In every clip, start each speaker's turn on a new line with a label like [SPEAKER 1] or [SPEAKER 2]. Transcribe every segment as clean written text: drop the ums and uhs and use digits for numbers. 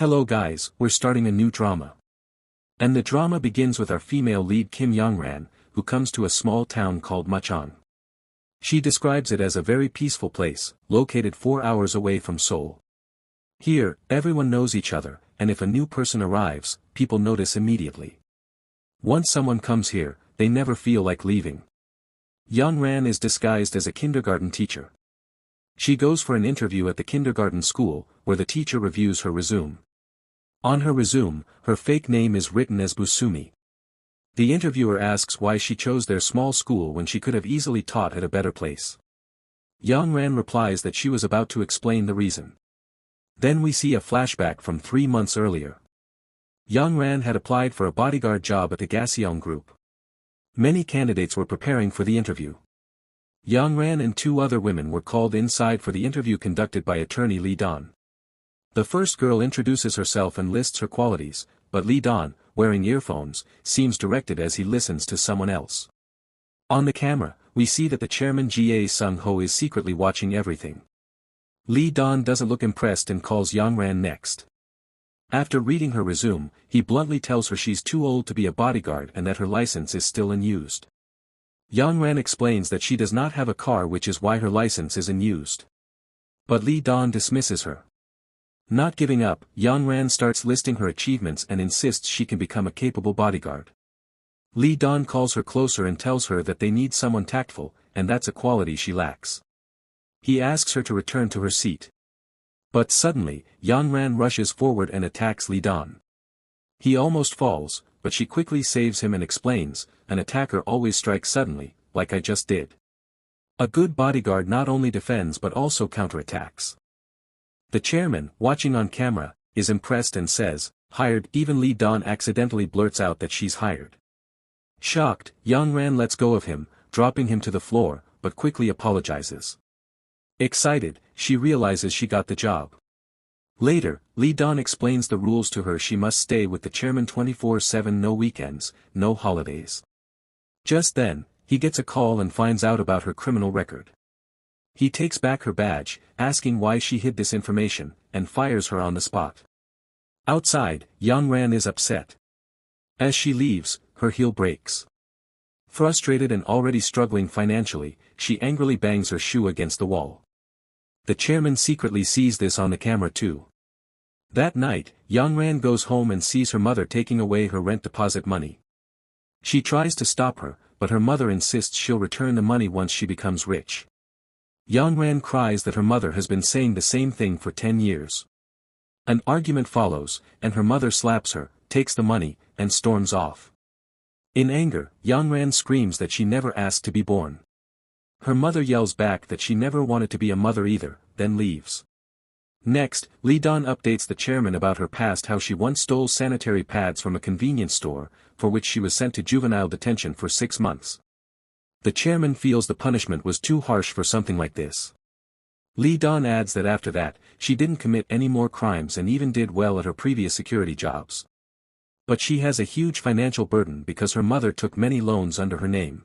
[SPEAKER 1] Hello guys, we're starting a new drama. And the drama begins with our female lead Kim Youngran, who comes to a small town called Machang. She describes it as a very peaceful place, located 4 hours away from Seoul. Here, everyone knows each other, and if a new person arrives, people notice immediately. Once someone comes here, they never feel like leaving. Youngran is disguised as a kindergarten teacher. She goes for an interview at the kindergarten school, where the teacher reviews her resume. On her resume, her fake name is written as Busumi. The interviewer asks why she chose their small school when she could have easily taught at a better place. Youngran replies that she was about to explain the reason. Then we see a flashback from 3 months earlier. Youngran had applied for a bodyguard job at the Gaseong group. Many candidates were preparing for the interview. Youngran and 2 other women were called inside for the interview conducted by attorney Lee Don. The first girl introduces herself and lists her qualities, but Lee Don, wearing earphones, seems directed as he listens to someone else. On the camera, we see that the chairman Ga Sung-ho is secretly watching everything. Lee Don doesn't look impressed and calls Youngran next. After reading her resume, he bluntly tells her she's too old to be a bodyguard and that her license is still unused. Youngran explains that she does not have a car, which is why her license is unused. But Lee Don dismisses her. Not giving up, Youngran starts listing her achievements and insists she can become a capable bodyguard. Lee Don calls her closer and tells her that they need someone tactful, and that's a quality she lacks. He asks her to return to her seat. But suddenly, Youngran rushes forward and attacks Lee Don. He almost falls, but she quickly saves him and explains, an attacker always strikes suddenly, like I just did. A good bodyguard not only defends but also counterattacks. The chairman, watching on camera, is impressed and says, hired. Even Lee Don accidentally blurts out that she's hired. Shocked, Youngran lets go of him, dropping him to the floor, but quickly apologizes. Excited, she realizes she got the job. Later, Lee Don explains the rules to her. She must stay with the chairman 24/7, no weekends, no holidays. Just then, he gets a call and finds out about her criminal record. He takes back her badge, asking why she hid this information, and fires her on the spot. Outside, Youngran is upset. As she leaves, her heel breaks. Frustrated and already struggling financially, she angrily bangs her shoe against the wall. The chairman secretly sees this on the camera too. That night, Youngran goes home and sees her mother taking away her rent deposit money. She tries to stop her, but her mother insists she'll return the money once she becomes rich. Youngran cries that her mother has been saying the same thing for 10 years. An argument follows, and her mother slaps her, takes the money, and storms off. In anger, Youngran screams that she never asked to be born. Her mother yells back that she never wanted to be a mother either, then leaves. Next, Lee Don updates the chairman about her past, how she once stole sanitary pads from a convenience store, for which she was sent to juvenile detention for 6 months. The chairman feels the punishment was too harsh for something like this. Lee Don adds that after that, she didn't commit any more crimes and even did well at her previous security jobs. But she has a huge financial burden because her mother took many loans under her name.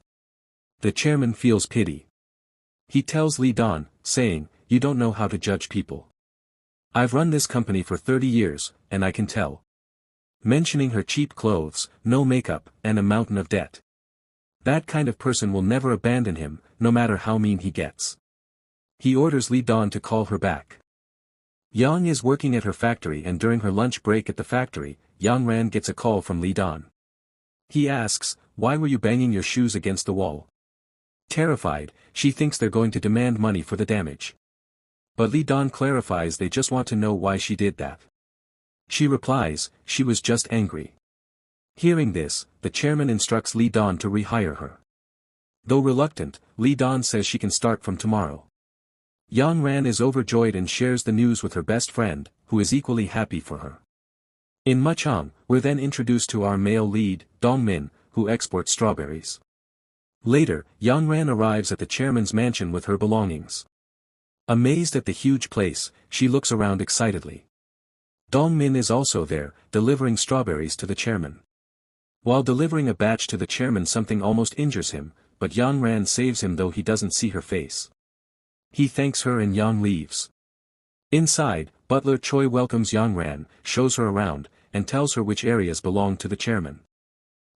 [SPEAKER 1] The chairman feels pity. He tells Lee Don, saying, "You don't know how to judge people. I've run this company for 30 years, and I can tell." Mentioning her cheap clothes, no makeup, and a mountain of debt. That kind of person will never abandon him, no matter how mean he gets. He orders Lee Don to call her back. Young is working at her factory, and during her lunch break at the factory, Youngran gets a call from Lee Don. He asks, "Why were you banging your shoes against the wall?" Terrified, she thinks they're going to demand money for the damage. But Lee Don clarifies they just want to know why she did that. She replies, she was just angry. Hearing this, the chairman instructs Lee Don to rehire her. Though reluctant, Lee Don says she can start from tomorrow. Youngran is overjoyed and shares the news with her best friend, who is equally happy for her. In Machang, we're then introduced to our male lead, Dong-min, who exports strawberries. Later, Youngran arrives at the chairman's mansion with her belongings. Amazed at the huge place, she looks around excitedly. Dong-min is also there, delivering strawberries to the chairman. While delivering a batch to the chairman, something almost injures him, but Youngran saves him, though he doesn't see her face. He thanks her and Yang leaves. Inside, Butler Choi welcomes Yongran, shows her around, and tells her which areas belong to the chairman.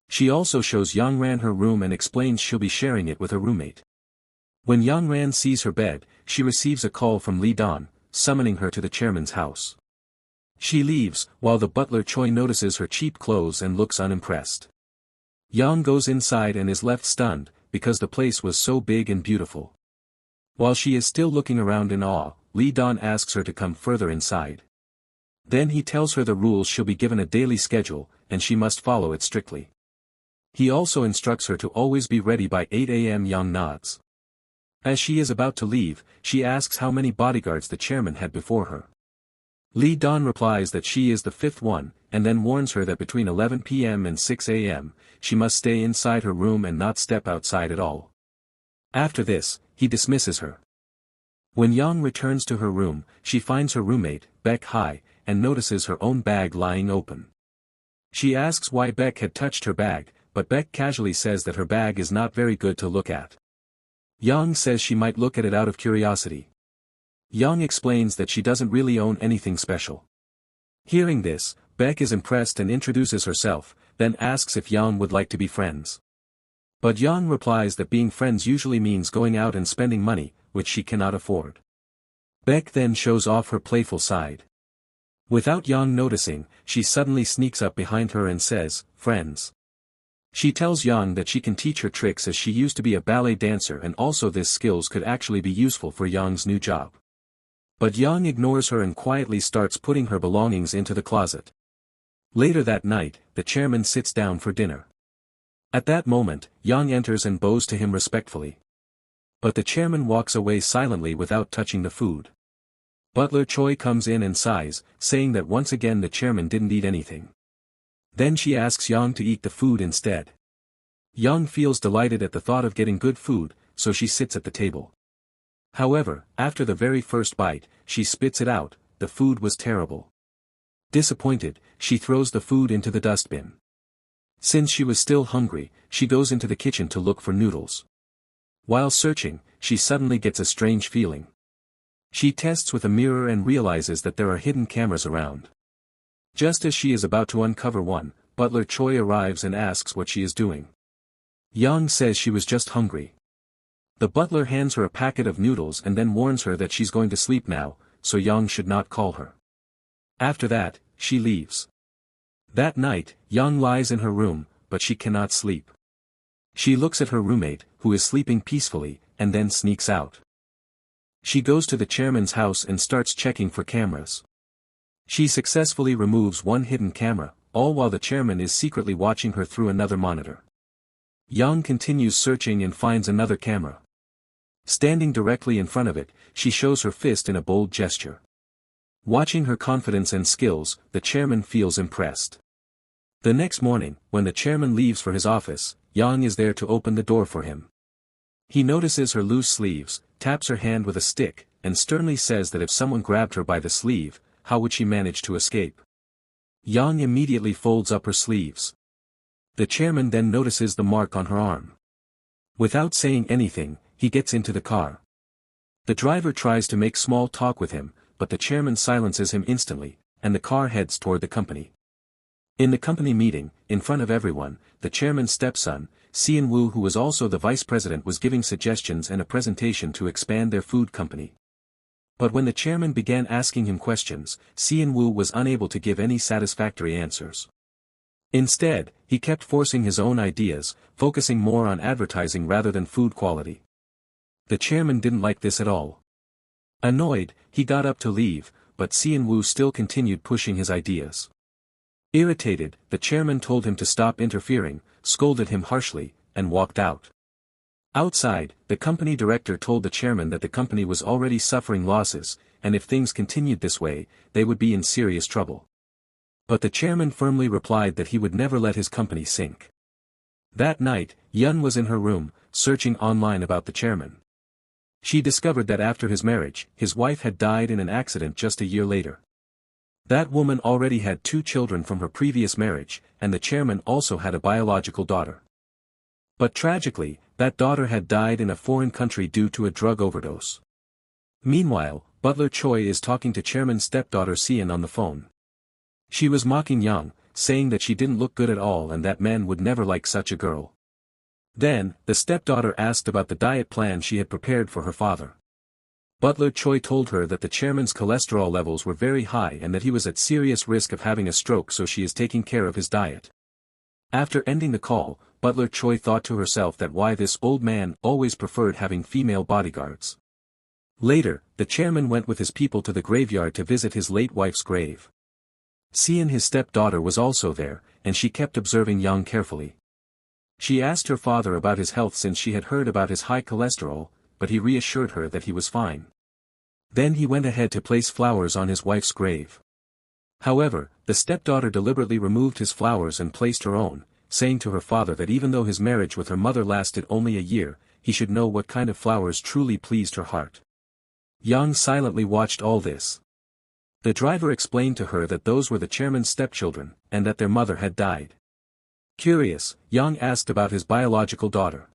[SPEAKER 1] She also shows Yongran her room and explains she'll be sharing it with her roommate. When Yongran sees her bed, she receives a call from Lee Don, summoning her to the chairman's house. She leaves, while the butler Choi notices her cheap clothes and looks unimpressed. Yang goes inside and is left stunned, because the place was so big and beautiful. While she is still looking around in awe, Lee Don asks her to come further inside. Then he tells her the rules: she'll be given a daily schedule, and she must follow it strictly. He also instructs her to always be ready by 8 a.m. Yang nods. As she is about to leave, she asks how many bodyguards the chairman had before her. Lee Don replies that she is the fifth one, and then warns her that between 11 p.m. and 6 a.m., she must stay inside her room and not step outside at all. After this, he dismisses her. When Yang returns to her room, she finds her roommate, Baek Hai, and notices her own bag lying open. She asks why Baek had touched her bag, but Baek casually says that her bag is not very good to look at. Yang says she might look at it out of curiosity. Yang explains that she doesn't really own anything special. Hearing this, Baek is impressed and introduces herself, then asks if Yang would like to be friends. But Yang replies that being friends usually means going out and spending money, which she cannot afford. Baek then shows off her playful side. Without Yang noticing, she suddenly sneaks up behind her and says, "Friends." She tells Yang that she can teach her tricks as she used to be a ballet dancer, and also this skills could actually be useful for Yang's new job. But Yang ignores her and quietly starts putting her belongings into the closet. Later that night, the chairman sits down for dinner. At that moment, Yang enters and bows to him respectfully. But the chairman walks away silently without touching the food. Butler Choi comes in and sighs, saying that once again the chairman didn't eat anything. Then she asks Yang to eat the food instead. Yang feels delighted at the thought of getting good food, so she sits at the table. However, after the very first bite, she spits it out. The food was terrible. Disappointed, she throws the food into the dustbin. Since she was still hungry, she goes into the kitchen to look for noodles. While searching, she suddenly gets a strange feeling. She tests with a mirror and realizes that there are hidden cameras around. Just as she is about to uncover one, Butler Choi arrives and asks what she is doing. Yang says she was just hungry. The butler hands her a packet of noodles and then warns her that she's going to sleep now, so Yang should not call her. After that, she leaves. That night, Yang lies in her room, but she cannot sleep. She looks at her roommate, who is sleeping peacefully, and then sneaks out. She goes to the chairman's house and starts checking for cameras. She successfully removes one hidden camera, all while the chairman is secretly watching her through another monitor. Yang continues searching and finds another camera. Standing directly in front of it, she shows her fist in a bold gesture. Watching her confidence and skills, the chairman feels impressed. The next morning, when the chairman leaves for his office, Yang is there to open the door for him. He notices her loose sleeves, taps her hand with a stick, and sternly says that if someone grabbed her by the sleeve, how would she manage to escape? Yang immediately folds up her sleeves. The chairman then notices the mark on her arm. Without saying anything, he gets into the car. The driver tries to make small talk with him, but the chairman silences him instantly, and the car heads toward the company. In the company meeting, in front of everyone, the chairman's stepson, Sean Woo, who was also the vice president, was giving suggestions and a presentation to expand their food company. But when the chairman began asking him questions, Sean Woo was unable to give any satisfactory answers. Instead, he kept forcing his own ideas, focusing more on advertising rather than food quality. The chairman didn't like this at all. Annoyed, he got up to leave, but Sean Woo still continued pushing his ideas. Irritated, the chairman told him to stop interfering, scolded him harshly, and walked out. Outside, the company director told the chairman that the company was already suffering losses, and if things continued this way, they would be in serious trouble. But the chairman firmly replied that he would never let his company sink. That night, Yun was in her room, searching online about the chairman. She discovered that after his marriage, his wife had died in an accident just a year later. That woman already had 2 children from her previous marriage, and the chairman also had a biological daughter. But tragically, that daughter had died in a foreign country due to a drug overdose. Meanwhile, Butler Choi is talking to Chairman's stepdaughter Seon on the phone. She was mocking Young, saying that she didn't look good at all and that men would never like such a girl. Then, the stepdaughter asked about the diet plan she had prepared for her father. Butler Choi told her that the chairman's cholesterol levels were very high and that he was at serious risk of having a stroke, so she is taking care of his diet. After ending the call, Butler Choi thought to herself that why this old man always preferred having female bodyguards. Later, the chairman went with his people to the graveyard to visit his late wife's grave. Seon, his stepdaughter, was also there, and she kept observing Young carefully. She asked her father about his health since she had heard about his high cholesterol, but he reassured her that he was fine. Then he went ahead to place flowers on his wife's grave. However, the stepdaughter deliberately removed his flowers and placed her own, saying to her father that even though his marriage with her mother lasted only a year, he should know what kind of flowers truly pleased her heart. Young silently watched all this. The driver explained to her that those were the chairman's stepchildren, and that their mother had died. Curious, Young asked about his biological daughter.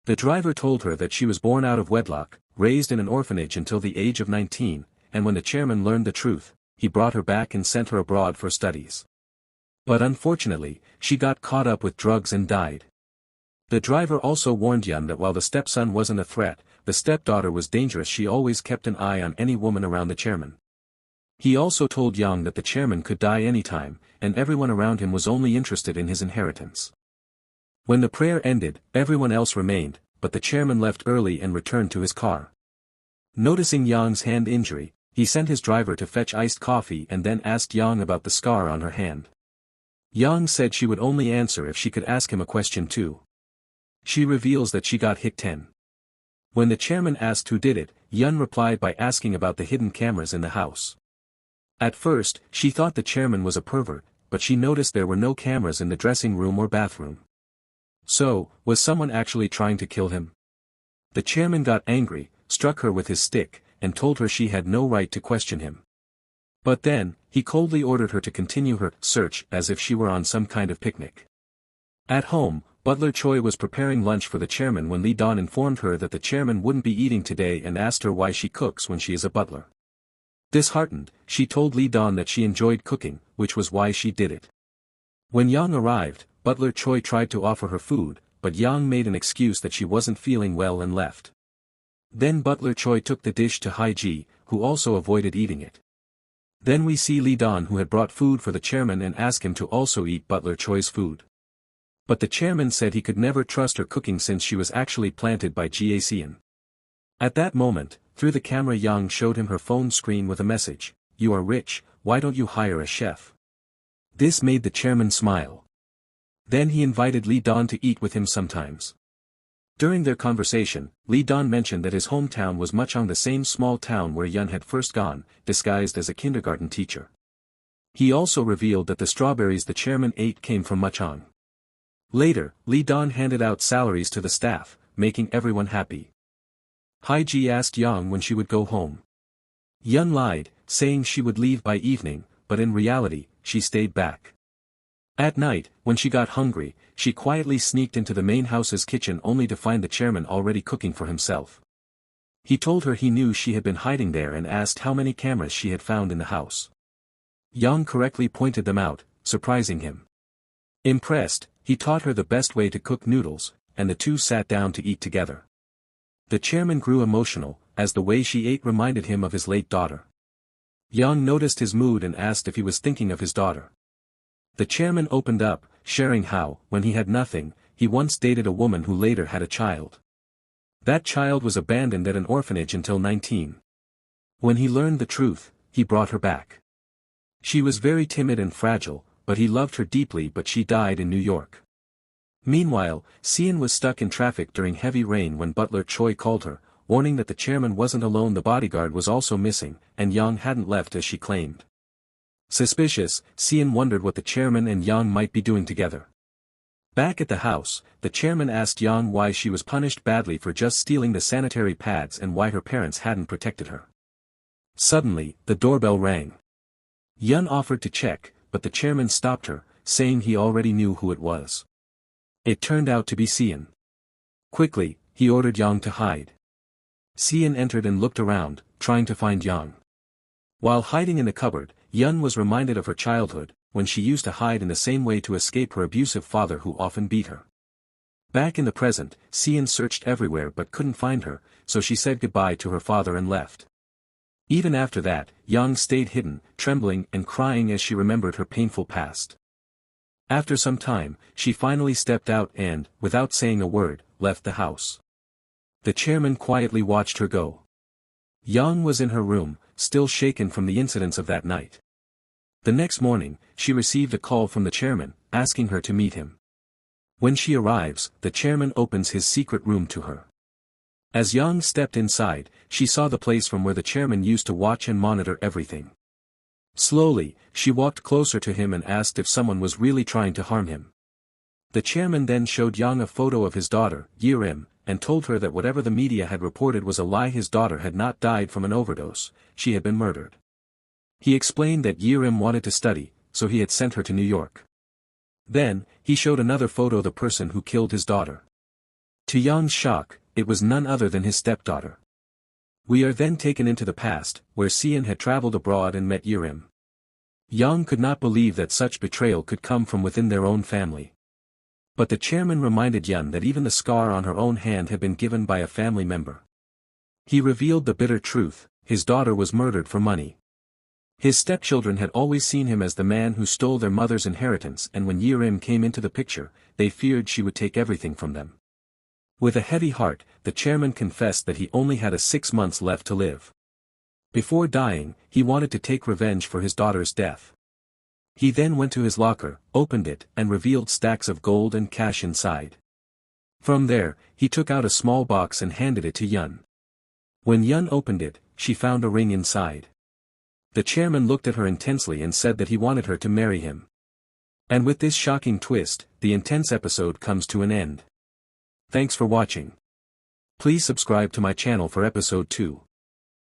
[SPEAKER 1] The driver told her that she was born out of wedlock, raised in an orphanage until the age of 19, and when the chairman learned the truth, he brought her back and sent her abroad for studies. But unfortunately, she got caught up with drugs and died. The driver also warned Young that while the stepson wasn't a threat, the stepdaughter was dangerous. She always kept an eye on any woman around the chairman. He also told Young that the chairman could die anytime, and everyone around him was only interested in his inheritance. When the prayer ended, everyone else remained, but the chairman left early and returned to his car. Noticing Young's hand injury, he sent his driver to fetch iced coffee and then asked Young about the scar on her hand. Young said she would only answer if she could ask him a question too. She reveals that she got hit 10. When the chairman asked who did it, Young replied by asking about the hidden cameras in the house. At first, she thought the chairman was a pervert, but she noticed there were no cameras in the dressing room or bathroom. So, was someone actually trying to kill him? The chairman got angry, struck her with his stick, and told her she had no right to question him. But then, he coldly ordered her to continue her search as if she were on some kind of picnic. At home, Butler Choi was preparing lunch for the chairman when Lee Don informed her that the chairman wouldn't be eating today and asked her why she cooks when she is a butler. Disheartened, she told Lee Don that she enjoyed cooking, which was why she did it. When Young arrived, Butler Choi tried to offer her food, but Young made an excuse that she wasn't feeling well and left. Then Butler Choi took the dish to Hai-ji, who also avoided eating it. Then we see Lee Don, who had brought food for the chairman, and asked him to also eat Butler Choi's food. But the chairman said he could never trust her cooking since she was actually planted by Seon. At that moment, through the camera, Young showed him her phone screen with a message: "You are rich, why don't you hire a chef?" This made the chairman smile. Then he invited Lee Don to eat with him sometimes. During their conversation, Lee Don mentioned that his hometown was Muchong, the same small town where Young had first gone, disguised as a kindergarten teacher. He also revealed that the strawberries the chairman ate came from Muchong. Later, Lee Don handed out salaries to the staff, making everyone happy. Hai-ji asked Young when she would go home. Young lied, saying she would leave by evening, but in reality, she stayed back. At night, when she got hungry, she quietly sneaked into the main house's kitchen only to find the chairman already cooking for himself. He told her he knew she had been hiding there and asked how many cameras she had found in the house. Young correctly pointed them out, surprising him. Impressed, he taught her the best way to cook noodles, and the two sat down to eat together. The chairman grew emotional, as the way she ate reminded him of his late daughter. Young noticed his mood and asked if he was thinking of his daughter. The chairman opened up, sharing how, when he had nothing, he once dated a woman who later had a child. That child was abandoned at an orphanage until 19. When he learned the truth, he brought her back. She was very timid and fragile, but he loved her deeply, but she died in New York. Meanwhile, Seon was stuck in traffic during heavy rain when Butler Choi called her, warning that the chairman wasn't alone. The bodyguard was also missing, and Young hadn't left as she claimed. Suspicious, Seon wondered what the chairman and Young might be doing together. Back at the house, the chairman asked Young why she was punished badly for just stealing the sanitary pads and why her parents hadn't protected her. Suddenly, the doorbell rang. Young offered to check, but the chairman stopped her, saying he already knew who it was. It turned out to be Seon. Quickly, he ordered Young to hide. Seon entered and looked around, trying to find Yang. While hiding in the cupboard, Yun was reminded of her childhood, when she used to hide in the same way to escape her abusive father who often beat her. Back in the present, Sian searched everywhere but couldn't find her, so she said goodbye to her father and left. Even after that, Yang stayed hidden, trembling and crying as she remembered her painful past. After some time, she finally stepped out and, without saying a word, left the house. The chairman quietly watched her go. Yang was in her room, still shaken from the incidents of that night. The next morning, she received a call from the chairman, asking her to meet him. When she arrives, the chairman opens his secret room to her. As Yang stepped inside, she saw the place from where the chairman used to watch and monitor everything. Slowly, she walked closer to him and asked if someone was really trying to harm him. The chairman then showed Yang a photo of his daughter, Yirim, and told her that whatever the media had reported was a lie. His daughter had not died from an overdose, she had been murdered. He explained that Yirim wanted to study, so he had sent her to New York. Then, he showed another photo of the person who killed his daughter. To Yang's shock, it was none other than his stepdaughter. We are then taken into the past, where Sian had traveled abroad and met Yirim. Yang could not believe that such betrayal could come from within their own family. But the chairman reminded Yun that even the scar on her own hand had been given by a family member. He revealed the bitter truth: his daughter was murdered for money. His stepchildren had always seen him as the man who stole their mother's inheritance, and when Yirim came into the picture, they feared she would take everything from them. With a heavy heart, the chairman confessed that he only had 6 months left to live. Before dying, he wanted to take revenge for his daughter's death. He then went to his locker, opened it, and revealed stacks of gold and cash inside. From there, he took out a small box and handed it to Yun. When Yun opened it, she found a ring inside. The chairman looked at her intensely and said that he wanted her to marry him. And with this shocking twist, the intense episode comes to an end. Thanks for watching. Please subscribe to my channel for episode 2.